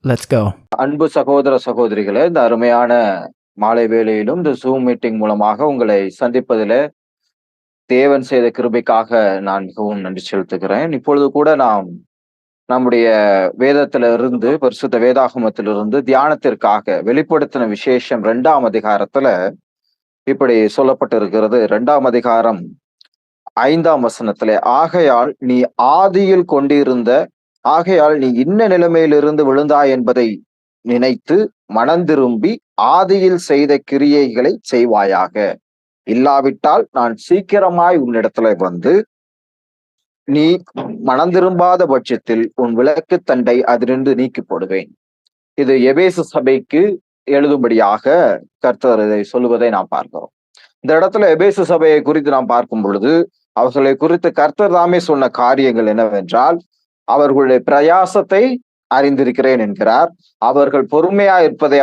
Let's go. அன்பு சகோதர சகோதரிகளே, இந்த அருமையான மாலை வேளையிலும் இந்த ஜூம் மீட்டிங் மூலமாக உங்களை சந்திப்பதிலே தேவன் செய்த கிருபைக்காக நான் மிகவும் நன்றி செலுத்துகிறேன். இப்பொழுது கூட நாம் நம்முடைய வேதத்திலிருந்து, பரிசுத்த வேதாகமத்திலிருந்து தியானத்திற்காக வெளிப்படுத்தின விசேஷம் 2ஆம் அதிகாரத்துல இப்படி சொல்லப்பட்டிருக்கிறது. 2ஆம் அதிகாரம் 5ஆம் வசனத்திலே, ஆகையால் நீ இன்ன நிலைமையிலிருந்து விழுந்தாய் என்பதை நினைத்து மனந்திரும்பி ஆதியில் செய்த கிரியைகளை செய்வாயாக. இல்லாவிட்டால் நான் சீக்கிரமாய் உன்னிடத்துல வந்து நீ மனந்திரும்பாத பட்சத்தில் உன் விளக்கு தண்டை அதிலிருந்து நீக்கி போடுவேன். இது எபேசு சபைக்கு எழுதும்படியாக கர்த்தர் இதை சொல்லுவதை நாம் பார்க்கிறோம். இந்த இடத்துல எபேசு சபையை குறித்து நாம் பார்க்கும் பொழுது அவர்களை குறித்து கர்த்தர் தாமே சொன்ன காரியங்கள் என்னவென்றால், அவர்களுடைய பிரயாசத்தை அறிந்திருக்கிறேன் என்கிறார். அவர்கள் பொறுமையா இருப்பதை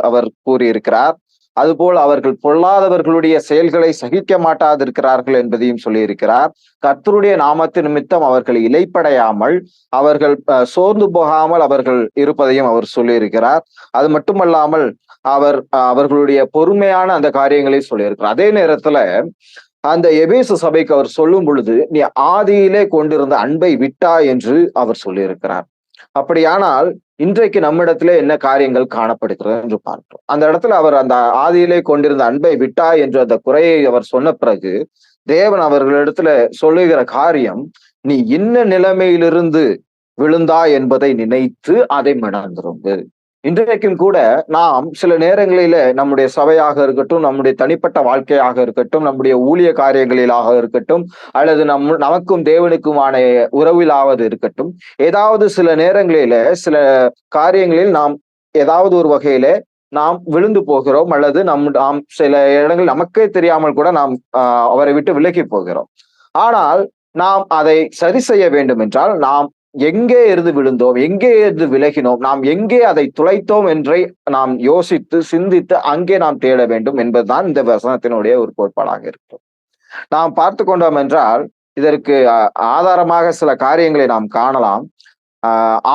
அவர் கூறியிருக்கிறார். அதுபோல் அவர்கள் பொல்லாதவர்களுடைய செயல்களை சகிக்க மாட்டாதிருக்கிறார்கள் என்பதையும் சொல்லியிருக்கிறார். கர்த்தருடைய நாமத்து நிமித்தம் அவர்கள் இலைப்படையாமல், அவர்கள் சோர்ந்து போகாமல் அவர்கள் இருப்பதையும் அவர் சொல்லியிருக்கிறார். அது மட்டுமல்லாமல் அவர்களுடைய பொறுமையான அந்த காரியங்களை சொல்லியிருக்கிறார். அதே நேரத்துல அந்த எபேசு சபைக்கு அவர் சொல்லும் பொழுது, நீ ஆதியிலே கொண்டிருந்த அன்பை விட்டா என்று அவர் சொல்லியிருக்கிறார். அப்படியானால் இன்றைக்கு நம்மிடத்திலே என்ன காரியங்கள் காணப்படுகிறது என்று பார்க்கிறோம். அந்த இடத்துல அவர் அந்த ஆதியிலே கொண்டிருந்த அன்பை விட்டா என்று அந்த குறையை அவர் சொன்ன பிறகு தேவன் அவர்களிடத்துல சொல்லுகிற காரியம், நீ இன்ன நிலைமையிலிருந்து விழுந்தா என்பதை நினைத்து அதை மணந்திரும்பு. இன்றைக்கும் கூட நாம் சில நேரங்களில நம்முடைய சபையாக இருக்கட்டும், நம்முடைய தனிப்பட்ட வாழ்க்கையாக இருக்கட்டும், நம்முடைய ஊழிய காரியங்களிலாக இருக்கட்டும், அல்லது நமக்கும் தேவனுக்குமான உறவிலாவது இருக்கட்டும், ஏதாவது சில நேரங்களில சில காரியங்களில் நாம் ஏதாவது ஒரு வகையில நாம் விழுந்து போகிறோம், அல்லது நாம் சில இடங்களில் நமக்கே தெரியாமல் கூட நாம் அவரை விட்டு விலகி போகிறோம். ஆனால் நாம் அதை சரி செய்ய வேண்டும் என்றால், நாம் எங்கே இருந்து விழுந்தோம், எங்கே இருந்து விலகினோம், நாம் எங்கே அதை துளைத்தோம் என்றை நாம் யோசித்து சிந்தித்து அங்கே நாம் தேட வேண்டும் என்பதுதான் இந்த வசனத்தினுடைய ஒரு கோட்பாடாக இருக்கும். நாம் பார்த்து கொண்டோம் என்றால் இதற்கு ஆதாரமாக சில காரியங்களை நாம் காணலாம்.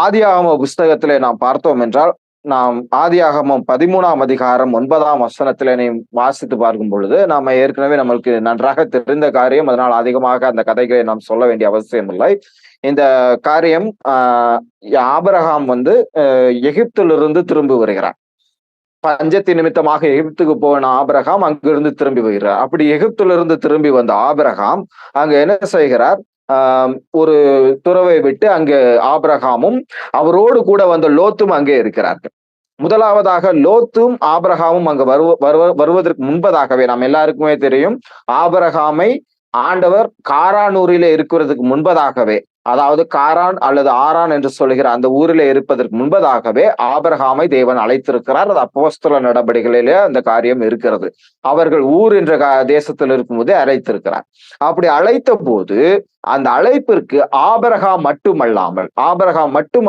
ஆதியாகம புஸ்தகத்திலே நாம் பார்த்தோம் என்றால், நாம் ஆதியாகமம் 13ஆம் அதிகாரம் 9ஆம் வசனத்திலே வாசித்து பார்க்கும் பொழுது நாம ஏற்கனவே நம்மளுக்கு நன்றாக தெரிந்த காரியம், அதனால் அதிகமாக அந்த கதைகளை நாம் சொல்ல வேண்டிய அவசியம் இல்லை. இந்த காரியம் ஆபிரகாம் எகிப்திலிருந்து திரும்பி வருகிறார். பஞ்சத்தின் நிமித்தமாக எகிப்துக்கு போன ஆபிரகாம் அங்கிருந்து திரும்பி வருகிறார். அப்படி எகிப்திலிருந்து திரும்பி வந்த ஆபிரகாம் அங்க என்ன செய்கிறார், ஒரு துறவை விட்டு அங்கு ஆபிரகாமும் அவரோடு கூட வந்த லோத்தும் அங்கே இருக்கிறார்கள். முதலாவதாக லோத்தும் ஆபிரகாமும் அங்கு வருவதற்கு முன்பதாகவே நாம் எல்லாருக்குமே தெரியும், ஆபிரகாமை ஆண்டவர் காரானூரிலே இருக்கிறதுக்கு முன்பதாகவே, அதாவது காரான் அல்லது ஆரான் என்று சொல்லுகிற அந்த ஊரிலே இருப்பதற்கு முன்பதாகவே ஆபிரகாமை தேவன் அழைத்திருக்கிறார். அது அப்போஸ்தல நடபடிகளிலே அந்த காரியம் இருக்கிறது. அவர்கள் ஊர் என்ற தேசத்தில் இருக்கும்போதே அழைத்திருக்கிறார். அப்படி அழைத்த போது அந்த அழைப்பிற்கு ஆபிரகாம் மட்டும்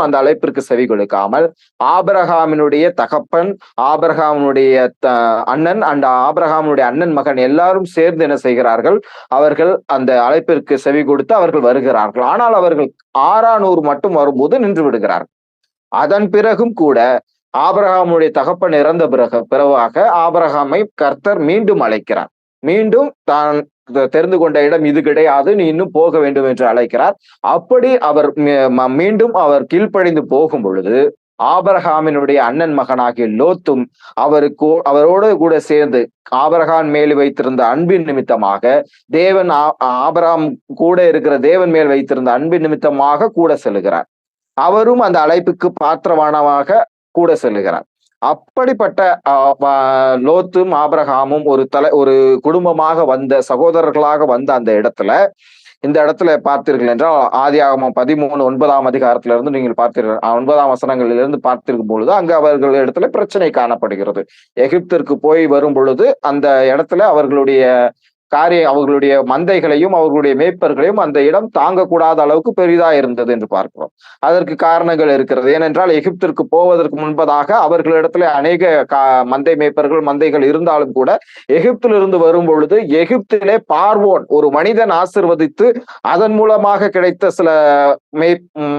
அந்த அழைப்பிற்கு செவி கொடுக்காமல், ஆபிரகாமினுடைய தகப்பன், ஆபிரகாமினுடைய அண்ணன், அந்த ஆபிரகாமினுடைய அண்ணன் மகன் எல்லாரும் சேர்ந்து என்ன செய்கிறார்கள், அவர்கள் அந்த அழைப்பிற்கு செவி கொடுத்து அவர்கள் வருகிறார்கள். ஆனால் அவர்கள் ஆரானூர் மட்டும் வரும்போது நின்று விடுகிறார்கள். அதன் பிறகும் கூட ஆபிரகாமுடைய தகப்பன் இறந்த பிறவாக ஆபிரகாமை கர்த்தர் மீண்டும் அழைக்கிறார். மீண்டும் தான் தெரிந்து கொண்ட இடம் இது கிடையாது, நீ இன்னும் போக வேண்டும் என்று அழைக்கிறார். அப்படி அவர் மீண்டும் அவர் கீழ்ப்படிந்து போகும் பொழுது ஆபிரகாமினுடைய அண்ணன் மகனாகிய லோத்தும் அவரோடு கூட சேர்ந்து ஆபிரகாம் மேல் வைத்திருந்த அன்பின் நிமித்தமாக, தேவன் ஆபிரகாம் கூட இருக்கிற தேவன் மேல் வைத்திருந்த அன்பின் நிமித்தமாக கூட செல்லுகிறார். அவரும் அந்த அழைப்புக்கு பாத்திரமானமாக கூட செல்லுகிறார். அப்படிப்பட்ட லோத்தும் ஆபிரகாமும் ஒரு குடும்பமாக வந்த சகோதரர்களாக வந்த அந்த இடத்துல, இந்த இடத்துல பார்த்தீர்கள் என்றால் ஆதியாகமம் 13 9ஆம் அதிகாரத்திலிருந்து நீங்கள் பார்த்தீர்கள், 9ஆம் வசனங்களிலிருந்து பார்த்திருக்கும் பொழுது அங்கு அவர்கள் இடத்துல பிரச்சனை காணப்படுகிறது. எகிப்திற்கு போய் வரும் பொழுது அந்த இடத்துல அவர்களுடைய அவர்களுடைய மந்தைகளையும் அவர்களுடைய மேய்ப்பர்களையும் அந்த இடம் தாங்கக்கூடாத அளவுக்கு பெரிதா இருந்தது என்று பார்க்கிறோம். அதற்கு காரணங்கள் இருக்கிறது. ஏனென்றால் எகிப்திற்கு போவதற்கு முன்பதாக அவர்களிடத்துல அநேக மந்தை மேய்ப்பர்கள் மந்தைகள் இருந்தாலும் கூட எகிப்திலிருந்து வரும் பொழுது எகிப்திலே பார்வோன் ஒரு மனிதன் ஆசிர்வதித்து அதன் மூலமாக கிடைத்த சில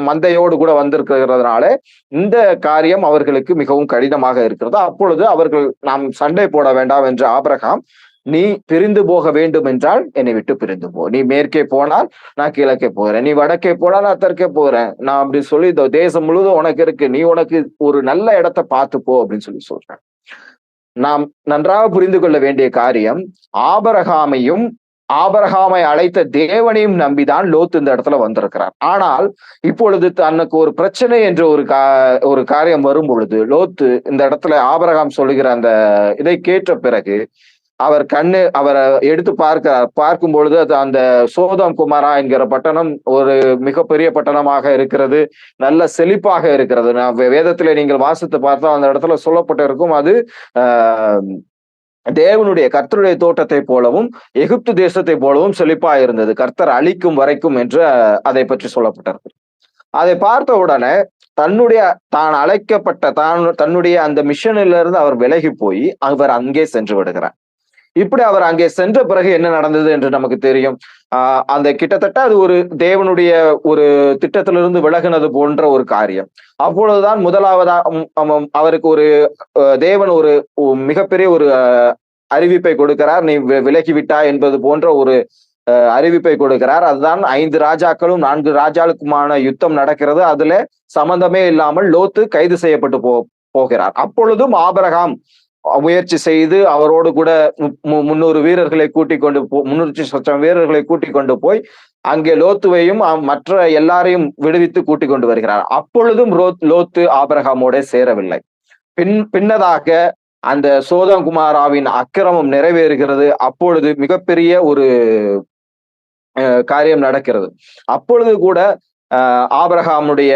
மந்தையோடு கூட வந்திருக்கிறதுனால இந்த காரியம் அவர்களுக்கு மிகவும் கடினமாக இருக்கிறது. அப்பொழுது அவர்கள் நாம் சண்டை போட வேண்டாம் என்று ஆபிரகாம், நீ பிரிந்து போக வேண்டும் என்றால் என்னை விட்டு பிரிந்து போ, நீ மேற்கே போனால் நான் கிழக்கே போறேன், நீ வடக்கே போனால் நான் தெற்கே போறேன், நான் அப்படி சொல்லி இந்த தேசம் முழுவதும் உனக்கு இருக்கு, நீ உனக்கு ஒரு நல்ல இடத்தை பார்த்து போ அப்படின்னு சொல்லி சொல்றேன். நாம் நன்றாக புரிந்து கொள்ள வேண்டிய காரியம், ஆபிரகாமை அழைத்த தேவனையும் நம்பிதான் லோத்து இந்த இடத்துல வந்திருக்கிறார். ஆனால் இப்பொழுது தனக்கு ஒரு பிரச்சனை என்று ஒரு காரியம் வரும் பொழுது லோத்து இந்த இடத்துல ஆபிரகாம் சொல்லுகிற அந்த இதை கேட்ட பிறகு அவரை எடுத்து பார்க்கும் பொழுது அது அந்த சோதம் குமாரா என்கிற பட்டணம் ஒரு மிகப்பெரிய பட்டணமாக இருக்கிறது, நல்ல செழிப்பாக இருக்கிறது. வேதத்திலே நீங்கள் வாசித்து பார்த்தா அந்த இடத்துல சொல்லப்பட்டிருக்கும், அது தேவனுடைய கர்த்தருடைய தோட்டத்தை போலவும் எகிப்து தேசத்தை போலவும் செழிப்பா இருந்தது, கர்த்தர் அழிக்கும் வரைக்கும் என்று அதை பற்றி சொல்லப்பட்டிருக்கு. அதை பார்த்த உடனே தான் அழைக்கப்பட்ட தன்னுடைய அந்த மிஷனிலிருந்து அவர் விலகி போய் அவர் அங்கே சென்று விடுகிறார். இப்படி அவர் அங்கே சென்ற பிறகு என்ன நடந்தது என்று நமக்கு தெரியும். அந்த கிட்டத்தட்ட அது ஒரு தேவனுடைய ஒரு திட்டத்திலிருந்து விலகினது போன்ற ஒரு காரியம். அப்பொழுதுதான் முதலாவதா அவருக்கு ஒரு தேவன் ஒரு மிகப்பெரிய ஒரு அறிவிப்பை கொடுக்கிறார், நீ விலகிவிட்டா என்பது போன்ற ஒரு அறிவிப்பை கொடுக்கிறார். அதுதான் 5 ராஜாக்களும் 4 ராஜாக்களுக்குமான யுத்தம் நடக்கிறது. அதுல சம்பந்தமே இல்லாமல் லோத்து கைது செய்யப்பட்டு போகிறார். அப்பொழுதும் ஆபிரகாம் முயற்சி செய்து அவரோடு கூட 300 வீரர்களை கூட்டிக் கொண்டு 300 வீரர்களை கூட்டிக் கொண்டு போய் அங்கே லோத்துவையும் மற்ற எல்லாரையும் விடுவித்து கூட்டிக் கொண்டு வருகிறார். அப்பொழுதும் லோத்து ஆபிரகாமோட சேரவில்லை. பின்னதாக அந்த சோதம் குமாராவின் அக்கிரமம் நிறைவேறுகிறது. அப்பொழுது மிகப்பெரிய ஒரு காரியம் நடக்கிறது. அப்பொழுது கூட ஆபிரகாமுடைய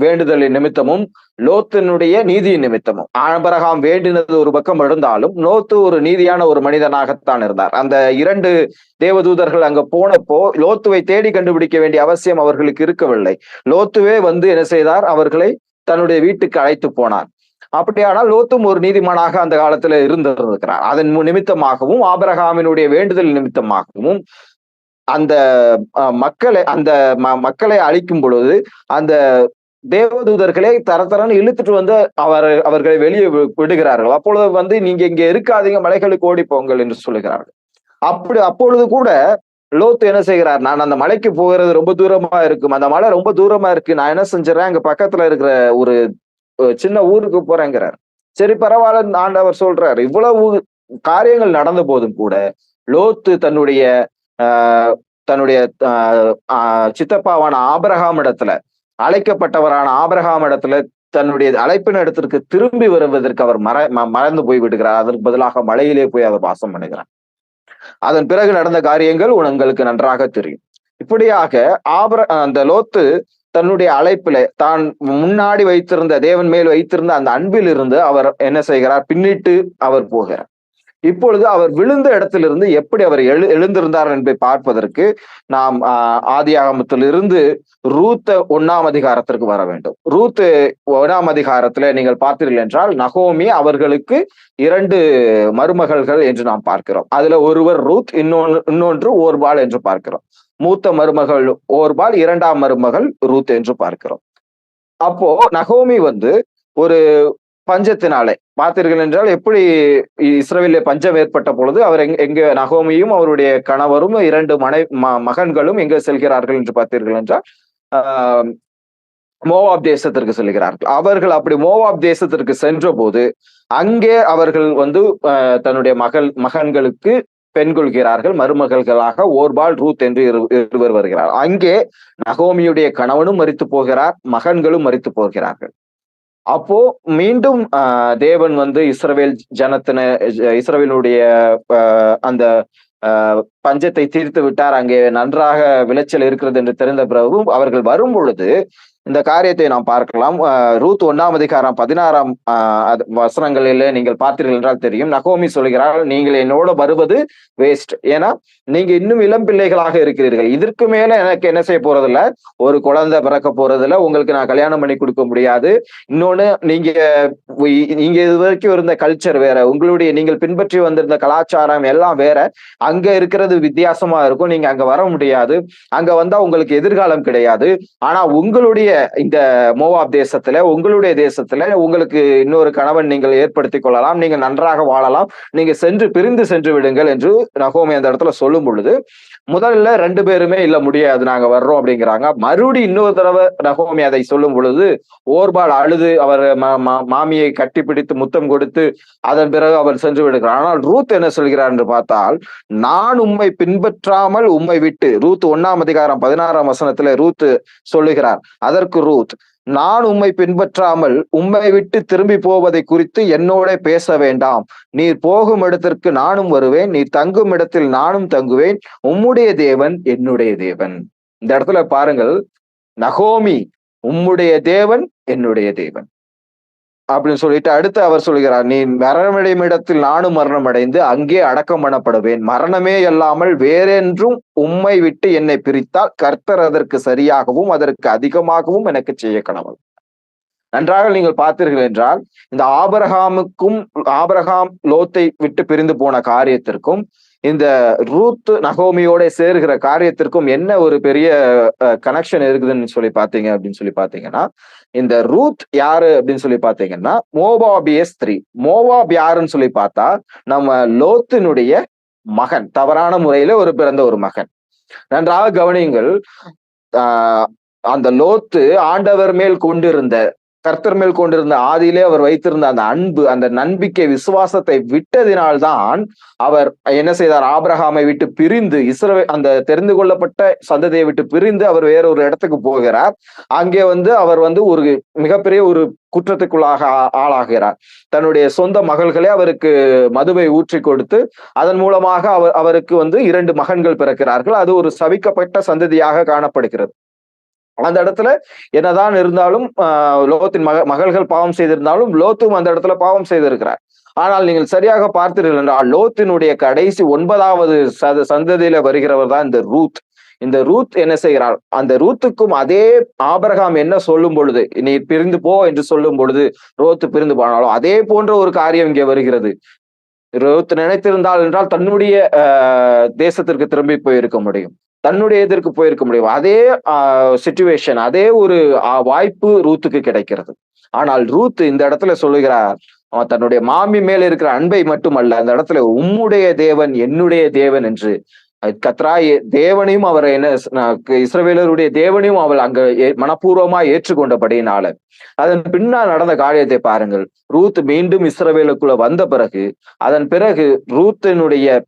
வேண்டுதலின் நிமித்தமும் லோத்தினுடைய நீதியின் நிமித்தமும், ஆபிரகாம் வேண்டினது ஒரு பக்கம் இருந்தாலும் லோத்து ஒரு நீதியான ஒரு மனிதனாகத்தான் இருந்தார். அந்த 2 தேவதூதர்கள் அங்க போனப்போ லோத்துவை தேடி கண்டுபிடிக்க வேண்டிய அவசியம் அவர்களுக்கு இருக்கவில்லை. லோத்துவே வந்து என்ன செய்தார், அவர்களை தன்னுடைய வீட்டுக்கு அழைத்து போனார். அப்படியானால் லோத்தும் ஒரு நீதிமானாக அந்த காலத்துல இருந்திருக்கிறார். அதன் நிமித்தமாகவும் ஆபிரகாமினுடைய வேண்டுதல் நிமித்தமாகவும் அந்த மக்களை அழிக்கும் பொழுது அந்த தேவதூதர்களை தரத்தரன்னு இழுத்துட்டு வந்து அவர்களை வெளியே விடுகிறார்கள். அப்பொழுது வந்து நீங்க இங்க இருக்காதீங்க, மலைகளுக்கு ஓடி போங்கள் என்று சொல்லுகிறார்கள். அப்பொழுது கூட லோத்து என்ன செய்கிறார், நான் அந்த மலைக்கு போகிறது ரொம்ப தூரமா இருக்கும், அந்த மலை ரொம்ப தூரமா இருக்கு, நான் என்ன செஞ்சிடறேன் அங்க பக்கத்துல இருக்கிற ஒரு சின்ன ஊருக்கு போறேங்கிறார். சரி பரவாயில்ல ஆண்டவர் சொல்றாரு. இவ்வளவு காரியங்கள் நடந்த போதும் கூட லோத்து தன்னுடைய சித்தப்பாவான ஆபிரகாம் இடத்துல, அழைக்கப்பட்டவரான ஆபிரகாம் இடத்துல தன்னுடைய அழைப்பின் இடத்திற்கு திரும்பி வருவதற்கு அவர் மறந்து போய் விடுகிறார். அதற்கு பதிலாக மலையிலே போய் அவர் வாசம் பண்ணுகிறார். அதன் பிறகு நடந்த காரியங்கள் உங்களுக்கு நன்றாக தெரியும். இப்படியாக அந்த லோத்து தன்னுடைய அழைப்பில தான் முன்னாடி வைத்திருந்த தேவன் மேல் வைத்திருந்த அந்த அன்பில் இருந்து அவர் என்ன செய்கிறார், பின்னிட்டு அவர் போகிறார். இப்பொழுது அவர் விழுந்த இடத்திலிருந்து எப்படி அவர் எழுந்திருந்தார் என்பதை பார்ப்பதற்கு நாம் ஆதியாகமத்திலிருந்து ரூத் 1ஆம் அதிகாரத்திற்கு வர வேண்டும். ரூத் 1ஆம் அதிகாரத்துல நீங்கள் பார்த்தீர்கள் என்றால் நகோமி அவர்களுக்கு 2 மருமகள்கள் என்று நாம் பார்க்கிறோம். அதுல ஒருவர் ரூத், இன்னொன்று ஓர்பால் என்று பார்க்கிறோம். மூத்த மருமகள் ஓர்பால், 2ஆம் மருமகள் ரூத் என்று பார்க்கிறோம். அப்போ நகோமி வந்து ஒரு பஞ்சத்தினாலே பார்த்தீர்கள் என்றால் எப்படி இஸ்ரவேலிலே பஞ்சம் ஏற்பட்ட பொழுது அவர் எங்க நகோமியும் அவருடைய கணவரும் 2 மகன்களும் எங்க செல்கிறார்கள் என்று பார்த்தீர்கள் என்றால் மோவாப் தேசத்திற்கு செல்கிறார்கள். அவர்கள் அப்படி மோவாப் தேசத்திற்கு சென்ற போது அங்கே அவர்கள் வந்து தன்னுடைய மகன்களுக்கு பெண் கொள்கிறார்கள். மருமகள்களாக ஓர்பால், ரூத் என்று இருவர் வருகிறார். அங்கே நகோமியுடைய கணவனும் மரித்து போகிறார், மகன்களும் மரித்து போகிறார்கள். அப்போ மீண்டும் தேவன் வந்து இஸ்ரவேலுடைய அந்த பஞ்சத்தை தீர்த்து விட்டார். அங்கே நன்றாக விளைச்சல் இருக்கிறது என்று தெரிந்த பிறகும் அவர்கள் வரும் பொழுது இந்த காரியத்தை நாம் பார்க்கலாம். ரூத் 1 16 வசனங்களிலே நீங்கள் பார்த்தீர்கள் என்றால் தெரியும். நகோமி சொல்கிறாள், நீங்கள் என்னோட வருவது வேஸ்ட். ஏன்னா நீங்க இன்னும் இளம் பிள்ளைகளாக இருக்கிறீர்கள். இதற்கு மேல எனக்கு என்ன செய்ய போறதில்ல, ஒரு குழந்தை பிறக்க போறதில்ல, உங்களுக்கு நான் கல்யாணம் பண்ணி கொடுக்க முடியாது. இன்னொன்னு, நீங்க நீங்க இது வரைக்கும் இருந்த கல்ச்சர் வேற, உங்களுடைய நீங்கள் பின்பற்றி வந்திருந்த கலாச்சாரம் எல்லாம் வேற. அங்க இருக்கிறது வித்தியாசமா இருக்கும். நீங்க அங்க வர முடியாது. அங்க வந்தா உங்களுக்கு எதிர்காலம் கிடையாது. ஆனா உங்களுடைய இந்த மோவாப் தேசத்துல, உங்களுடைய தேசத்துல உங்களுக்கு இன்னொரு கணவன் நீங்கள் ஏற்படுத்திக் கொள்ளலாம். நீங்க நன்றாக வாழலாம். நீங்க பிரிந்து சென்று விடுங்கள் என்று நகோமி அந்த இடத்துல சொல்லும் பொழுது, முதல்ல 2 பேருமே இல்ல முடியாது, நாங்க வர்றோம் அப்படிங்கிறாங்க. மறுபடி இன்னொரு தடவை நகோமி அதை சொல்லும் பொழுது, ஓர்பால் அழுது அவர் மாமியை கட்டிப்பிடித்து முத்தம் கொடுத்து அதன் பிறகு அவர் சென்று விடுகிறார். ஆனால் ரூத் என்ன சொல்கிறார் என்று பார்த்தால், நான் உம்மை பின்பற்றாமல் உம்மை விட்டு, ரூத் 1 வசனத்துல ரூத் சொல்லுகிறார். அதற்கு ரூத், நான் உம்மை பின்பற்றாமல் உம்மை விட்டு திரும்பி போவதை குறித்து என்னோட பேச வேண்டாம். நீர் போகும் இடத்திற்கு நானும் வருவேன், நீர் தங்கும் இடத்தில் நானும் தங்குவேன். உம்முடைய தேவன் என்னுடைய தேவன். இந்த இடத்துல பாருங்கள், நகோமி உம்முடைய தேவன் என்னுடைய தேவன் அப்படின்னு சொல்லிட்டு அடுத்து அவர் சொல்கிறார், நீ மரணமடையும் இடத்தில் நானும் மரணம் அடைந்து அங்கே அடக்கம் பண்ணப்படுவேன். மரணமே அல்லாமல் வேறென்றும் உம்மை விட்டு என்னை பிரித்தால் கர்த்தர் அதற்கு சரியாகவும் அதற்கு அதிகமாகவும் எனக்கு செய்ய கடவுள். நன்றாக நீங்கள் பார்த்தீர்கள் என்றால், இந்த ஆபிரகாம் லோத்தை விட்டு பிரிந்து போன காரியத்திற்கும் இந்த ரூத் நகோமியோட சேர்கிற காரியத்திற்கும் என்ன ஒரு பெரிய கனெக்ஷன் இருக்குதுன்னு சொல்லி பாத்தீங்க அப்படின்னு சொல்லி பாத்தீங்கன்னா, இந்த ரூத் யாரு அப்படின்னு சொல்லி பாத்தீங்கன்னா மோவாபிய ஸ்திரீ. மோவாப் யாருன்னு சொல்லி பார்த்தா நம்ம லோத்தினுடைய மகன், தவறான முறையில பிறந்த ஒரு மகன். நன்றாக கவனியுங்கள், அந்த லோத்து ஆண்டவர் மேல் கொண்டிருந்த, கர்த்தர் மேல் கொண்டிருந்த ஆதியிலே அவர் வைத்திருந்த அந்த அன்பு, அந்த நம்பிக்கை, விசுவாசத்தை விட்டதினால்தான் அவர் என்ன செய்தார், ஆபிரகாமை விட்டு பிரிந்து அந்த தெரிந்து கொள்ளப்பட்ட சந்ததியை விட்டு பிரிந்து அவர் வேறொரு இடத்துக்கு போகிறார். அங்கே அவர் ஒரு மிகப்பெரிய ஒரு குற்றத்துக்குள்ளாக ஆளாகிறார். தன்னுடைய சொந்த மகள்களே அவருக்கு மதுவை ஊற்றி கொடுத்து அதன் மூலமாக அவருக்கு 2 மகன்கள் பிறக்கிறார்கள். அது ஒரு சபிக்கப்பட்ட சந்ததியாக காணப்படுகிறது. அந்த இடத்துல என்னதான் இருந்தாலும் லோத்தின் மகள்கள் பாவம் செய்திருந்தாலும் லோத்தும் அந்த இடத்துல பாவம் செய்திருக்கிறார். ஆனால் நீங்கள் சரியாக பார்த்தீர்கள் என்றால், லோத்தினுடைய கடைசி 9வது சந்ததியில வருகிறவர் தான் இந்த ரூத். இந்த ரூத் என்ன செய்கிறாள், அந்த ரூத்துக்கும் அதே ஆபிரகாம் என்ன சொல்லும் பொழுது, நீ பிரிந்து போ என்று சொல்லும் பொழுது ரோத்து பிரிந்து போனாலும் அதே போன்ற ஒரு காரியம் இங்கே வருகிறது. ரூத் நினைத்திருந்தால் என்றால் தன்னுடைய தேசத்திற்கு திரும்பி போயிருக்க முடியும், தன்னுடைய எதிர்க்கு போயிருக்க முடியும். அதே சிச்சுவேஷன், அதே ஒரு வாய்ப்பு ரூத்துக்கு கிடைக்கிறது. ஆனால் ரூத் இந்த இடத்துல சொல்லுகிறார், அவன் தன்னுடைய மாமி மேல இருக்கிற அன்பை மட்டுமல்ல, அந்த இடத்துல உம்முடைய தேவன் என்னுடைய தேவன் என்று கத்ராய் தேவனையும் அவர் இஸ்ரவேலருடைய தேவனையும் அவள் அங்க மனப்பூர்வமா ஏற்றுக்கொண்டபடியினால அதன் பின்னால் நடந்த காரியத்தை பாருங்கள். ரூத் மீண்டும் இஸ்ரவேலுக்குள்ள வந்த பிறகு, அதன் பிறகு ரூத்தினுடைய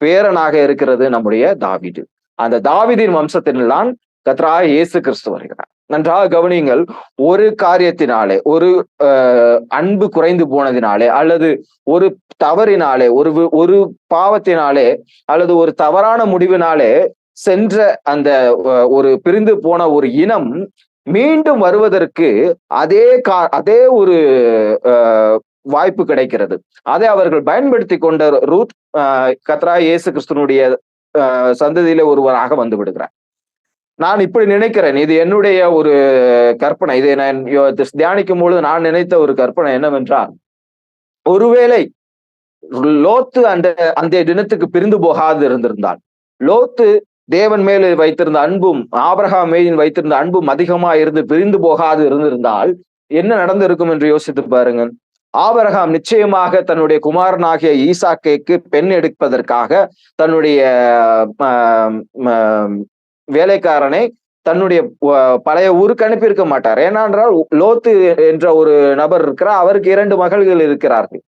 பேரனாக இருக்கிறது நம்முடைய தாவீது. அந்த தாவீதின் வம்சத்தின்தான் கர்த்தராகிய இயேசு கிறிஸ்து வருகிறார். நன்றாக கவனியுங்கள், ஒரு காரியத்தினாலே, ஒரு அன்பு குறைந்து போனதினாலே, அல்லது ஒரு தவறினாலே, ஒரு பாவத்தினாலே, அல்லது ஒரு தவறான முடிவினாலே சென்ற அந்த ஒரு பிரிந்து போன ஒரு இனம் மீண்டும் வருவதற்கு அதே ஒரு வாய்ப்பு கிடைக்கிறது. அதை அவர்கள் பயன்படுத்தி கொண்ட ரூத் கர்த்தராகிய இயேசு கிறிஸ்துனுடைய சந்ததியில ஒருவராக வந்து விடுகிறார். நான் இப்படி நினைக்கிறேன், இது என்னுடைய ஒரு கற்பனை. இதை நான் தியானிக்கும் பொழுது நான் நினைத்த ஒரு கற்பனை என்னவென்றால், ஒருவேளை லோத்து அந்த தினத்துக்கு பிரிந்து போகாது இருந்திருந்தால், லோத்து தேவன் மேல் வைத்திருந்த அன்பும் ஆபிரகாம் மேல் வைத்திருந்த அன்பும் அதிகமா இருந்து பிரிந்து போகாது இருந்திருந்தால் என்ன நடந்திருக்கும் என்று யோசித்து பாருங்கள். ஆபிரகாம் நிச்சயமாக தன்னுடைய குமாரனாகிய ஈசாக்குக்கு பெண் எடுப்பதற்காக தன்னுடைய வேலைக்காரனை தன்னுடைய பழைய ஊருக்கு அனுப்பியிருக்க மாட்டார். ஏனென்றால் லோத்து என்ற ஒரு நபர் இருக்கிறார், அவருக்கு 2 மகள்கள் இருக்கிறார்கள்,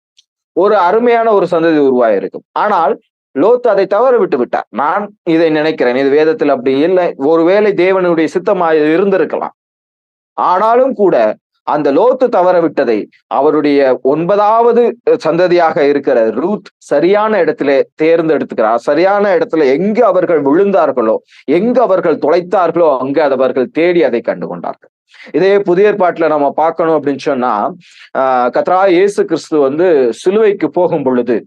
ஒரு அருமையான ஒரு சந்ததி உருவாயிருக்கும். ஆனால் லோத்து அதை தவற விட்டு விட்டார். நான் இதை நினைக்கிறேன், இது வேதத்தில் அப்படி இல்லை, ஒருவேளை தேவனுடைய சித்தமாக இருந்திருக்கலாம். ஆனாலும் கூட அந்த லோத்து தவற விட்டதை அவருடைய 9வது சந்ததியாக இருக்கிற ரூத் சரியான இடத்துல தேர்ந்தெடுத்துக்கிறார். சரியான இடத்துல எங்கு அவர்கள் விழுந்தார்களோ, எங்கு அவர்கள் தொலைத்தார்களோ அங்கு அவர்கள் தேடி அதை கண்டு கொண்டார்கள். இதே புதிய ஏற்பாட்டுல நம்ம பார்க்கணும் அப்படின்னு சொன்னா கர்த்தராகிய இயேசு கிறிஸ்து வந்து சிலுவைக்கு போகும் பொழுது,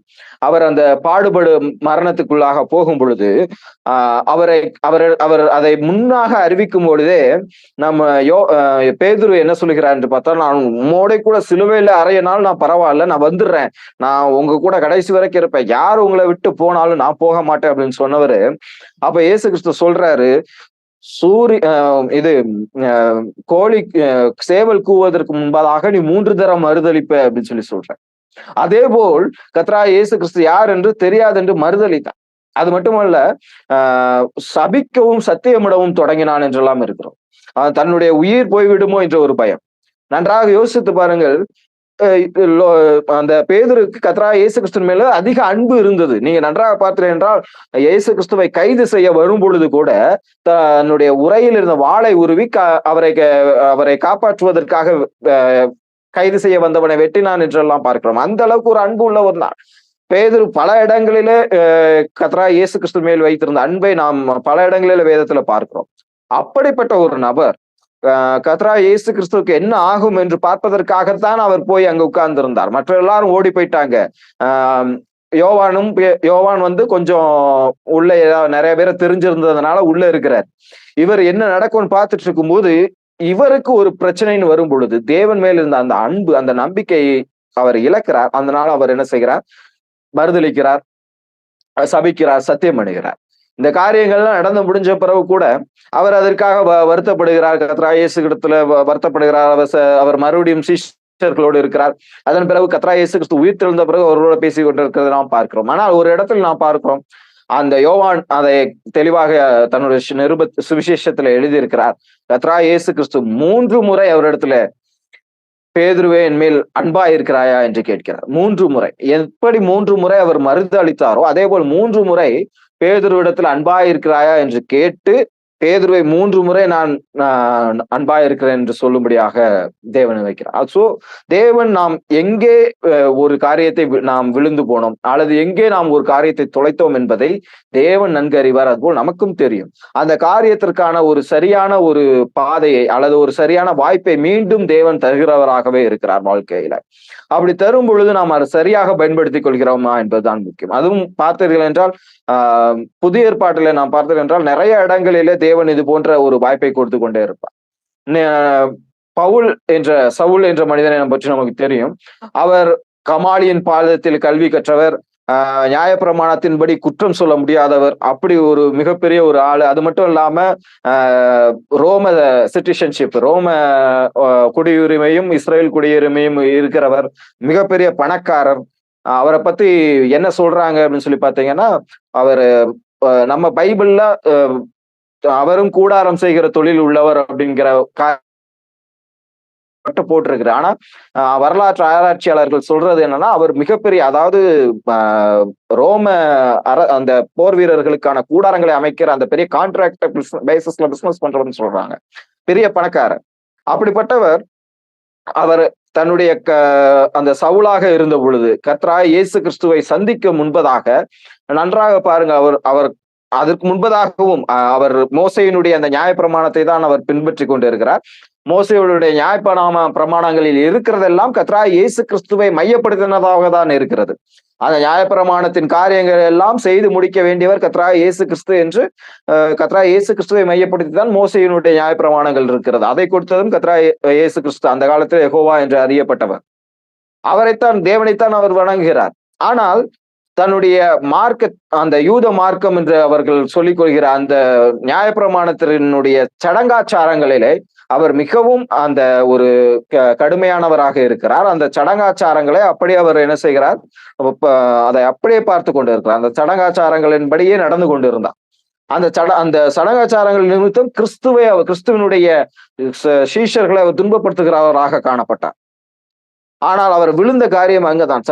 அவர் அந்த பாடுபடும் மரணத்துக்குள்ளாக போகும் பொழுது அவரை அவர் அவர் அதை முன்னாக அறிவிக்கும் பொழுதே நம்ம பேதுரு என்ன சொல்லுகிறார் என்று பார்த்தா, நான் உம்மோட கூட சிலுவையில அறையினாலும் நான் பரவாயில்ல, நான் வந்துடுறேன், நான் உங்க கூட கடைசி வரைக்கும் இருப்பேன், யார் உங்களை விட்டு போனாலும் நான் போக மாட்டேன் அப்படின்னு சொன்னவரு, அப்ப இயேசு கிறிஸ்து சொல்றாரு, இது கோழி சேவல் கூவதற்கு முன்பதாக நீ 3 தரம் மறுதளிப்ப அப்படின்னு சொல்லி சொல்றேன். அதே போல் கர்த்தராகிய இயேசு கிறிஸ்து யார் என்று தெரியாது என்று மறுதளித்தான். அது மட்டுமல்ல, சபிக்கவும் சத்தியமிடவும் தொடங்கினான் என்றெல்லாம் இருக்கிறோம். தன்னுடைய உயிர் போய்விடுமோ என்ற ஒரு பயம். நன்றாக யோசித்து பாருங்கள், அந்த பேதுருக்கு கர்த்தராகிய இயேசு கிறிஸ்துவின் மேல அதிக அன்பு இருந்தது. நீங்க நன்றாக பார்த்தீர்கள் என்றால், இயேசு கிறிஸ்துவை கைது செய்ய வரும் பொழுது கூட தன்னுடைய உரையில் இருந்த வாளை உருவி அவரை காப்பாற்றுவதற்காக கைது செய்ய வந்தவனை வெட்டினான் என்றெல்லாம் பார்க்கிறோம். அந்த அளவுக்கு ஒரு அன்பு உள்ளவர் தான் பேதுரு. பல இடங்களிலே கர்த்தராகிய இயேசு கிறிஸ்து மேல் வைத்திருந்த அன்பை நாம் பல இடங்களில வேதத்துல பார்க்கிறோம். அப்படிப்பட்ட ஒரு நபர் கர்த்தராகிய இயேசு கிறிஸ்துவுக்கு என்ன ஆகும் என்று பார்ப்பதற்காகத்தான் அவர் போய் அங்க உட்கார்ந்து இருந்தார். மற்ற எல்லாரும் ஓடி போயிட்டாங்க. யோவான் வந்து கொஞ்சம் உள்ள நிறைய பேரை தெரிஞ்சிருந்ததுனால உள்ள இருக்கிறார். இவர் என்ன நடக்கும்னு பார்த்துட்டு இருக்கும் போது, இவருக்கு ஒரு பிரச்சனைன்னு வரும் பொழுது தேவன் மேல் இருந்த அந்த அன்பு, அந்த நம்பிக்கையை அவர் இழக்கிறார். அதனால அவர் என்ன செய்கிறார்? மறுதளிக்கிறார், சபிக்கிறார், சத்தியம் பண்ணுகிறார். இந்த காரியங்கள்லாம் நடந்து முடிஞ்ச பிறகு கூட அவர் அதற்காக வருத்தப்படுகிறார். கர்த்தராகிய இயேசு கிறிஸ்துல வருத்தப்படுகிறார். அவர் மறுபடியும் சீஷர்களோடு இருக்கிறார். அதன் பிறகு கர்த்தராகிய இயேசு கிறிஸ்து உயிர் தெழுந்த பிறகு அவரோட பேசிக் கொண்டிருக்கிறத நாம் பார்க்கிறோம். ஆனால் ஒரு இடத்துல நாம் பார்க்கிறோம், அந்த யோவான் அதை தெளிவாக தன்னுடைய சுவிசேஷத்துல எழுதியிருக்கிறார். கர்த்தராகிய இயேசு கிறிஸ்து 3 முறை அவரிடத்துல, பேதுருவே என் மேல் அன்பா இருக்கிறாயா என்று கேட்கிறார். 3 முறை. எப்படி 3 முறை அவர் மறுதளித்தாரோ அதே போல் 3 முறை பேதுருவிடத்தில் அன்பா இருக்கிறாயா என்று கேட்டு, பேதுருவை 3 முறை நான் அன்பா இருக்கிறேன் என்று சொல்லும்படியாக தேவனை வைக்கிறார். சோ தேவன் நாம் எங்கே ஒரு காரியத்தை நாம் விழுந்து போனோம் அல்லது எங்கே நாம் ஒரு காரியத்தை தொலைத்தோம் என்பதை தேவன் நன்கு அறிவார். அதுபோல் நமக்கும் தெரியும். அந்த காரியத்திற்கான ஒரு சரியான ஒரு பாதையை அல்லது ஒரு சரியான வாய்ப்பை மீண்டும் தேவன் தருகிறவராகவே இருக்கிறார் வாழ்க்கையில. அப்படி தரும் பொழுது நாம் அதை சரியாக பயன்படுத்திக் கொள்கிறோமா என்பதுதான் முக்கியம். அதுவும் பார்த்தீர்கள் என்றால் புதிய ஏற்பாட்டில நாம் பார்த்தீர்கள் என்றால் நிறைய இடங்களிலே தேவன் இது போன்ற ஒரு வாய்ப்பை கொடுத்து கொண்டே இருப்பார். சவுல் என்ற மனிதனை பற்றி நமக்கு தெரியும். அவர் கமாலியின் பாதத்தில் கல்வி கற்றவர், நியாயப்பிரமாணத்தின்படி குற்றம் சொல்ல முடியாதவர், அப்படி ஒரு மிகப்பெரிய ஒரு ஆளு. அது மட்டும் இல்லாம ரோம சிட்டிசன்ஷிப், ரோம குடியுரிமையும் இஸ்ரேல் குடியுரிமையும் இருக்கிறவர், மிகப்பெரிய பணக்காரர். அவரை பத்தி என்ன சொல்றாங்க அப்படின்னு சொல்லி பாத்தீங்கன்னா, அவரு நம்ம பைபிள்ல அவரும் கூடாரம் செய்கிற தொழில் உள்ளவர் அப்படிங்கிற போட்டிருக்கு. ஆனா வரலாற்று ஆராய்ச்சியாளர்கள் சொல்றது என்னன்னா, அவர் மிகப்பெரிய, அதாவது ரோம அந்த போர் வீரர்களுக்கான கூடாரங்களை அமைக்கிற அந்த பெரிய கான்ட்ராக்ட் பேசிஸ்ல பிசினஸ் பண்றதுன்னு சொல்றாங்க. பெரிய பணக்காரர். அப்படிப்பட்டவர் அவர் தன்னுடைய அந்த சவுலாக இருந்த பொழுது கர்த்தராகிய இயேசு கிறிஸ்துவை சந்திக்க முன்பதாக நன்றாக பாருங்க, அவர் அதற்கு முன்பதாகவும் அவர் மோசையினுடைய அந்த நியாயப்பிரமாணத்தை தான் அவர் பின்பற்றி கொண்டு இருக்கிறார். மோசையுடைய பிரமாணங்களில் இருக்கிறதெல்லாம் கர்த்தராகிய இயேசு கிறிஸ்துவை மையப்படுத்தினதாக தான் இருக்கிறது. அந்த நியாயப்பிரமாணத்தின் காரியங்கள் எல்லாம் செய்து முடிக்க வேண்டியவர் கர்த்தராகிய இயேசு கிறிஸ்து என்று கர்த்தராகிய இயேசு கிறிஸ்துவை மையப்படுத்தி தான் மோசையினுடைய நியாயப்பிரமாணங்கள் இருக்கிறது. அதை கொடுத்ததும் கர்த்தராகிய இயேசு கிறிஸ்து, அந்த காலத்தில் யெகோவா என்று அறியப்பட்டவர். தேவனைத்தான் அவர் வணங்குகிறார். ஆனால் தன்னுடைய அந்த யூத மார்க்கம் என்று அவர்கள் சொல்லிக் கொள்கிற அந்த நியாயப்பிரமாணத்தினுடைய சடங்காச்சாரங்களிலே அவர் மிகவும் அந்த ஒரு கடுமையானவராக இருக்கிறார். அந்த சடங்காச்சாரங்களை அப்படியே அவர் என்ன செய்கிறார்? அதை அப்படியே பார்த்து கொண்டு இருக்கிறார். அந்த சடங்காச்சாரங்களின்படியே நடந்து கொண்டு இருந்தார். அந்த சடங்காச்சாரங்கள் நிமித்தம் கிறிஸ்துவனுடைய சீஷர்களை அவர் துன்பப்படுத்துகிறவராக காணப்பட்டார். ஆனால் அவர் விழுந்த காரியம் அங்கதான்.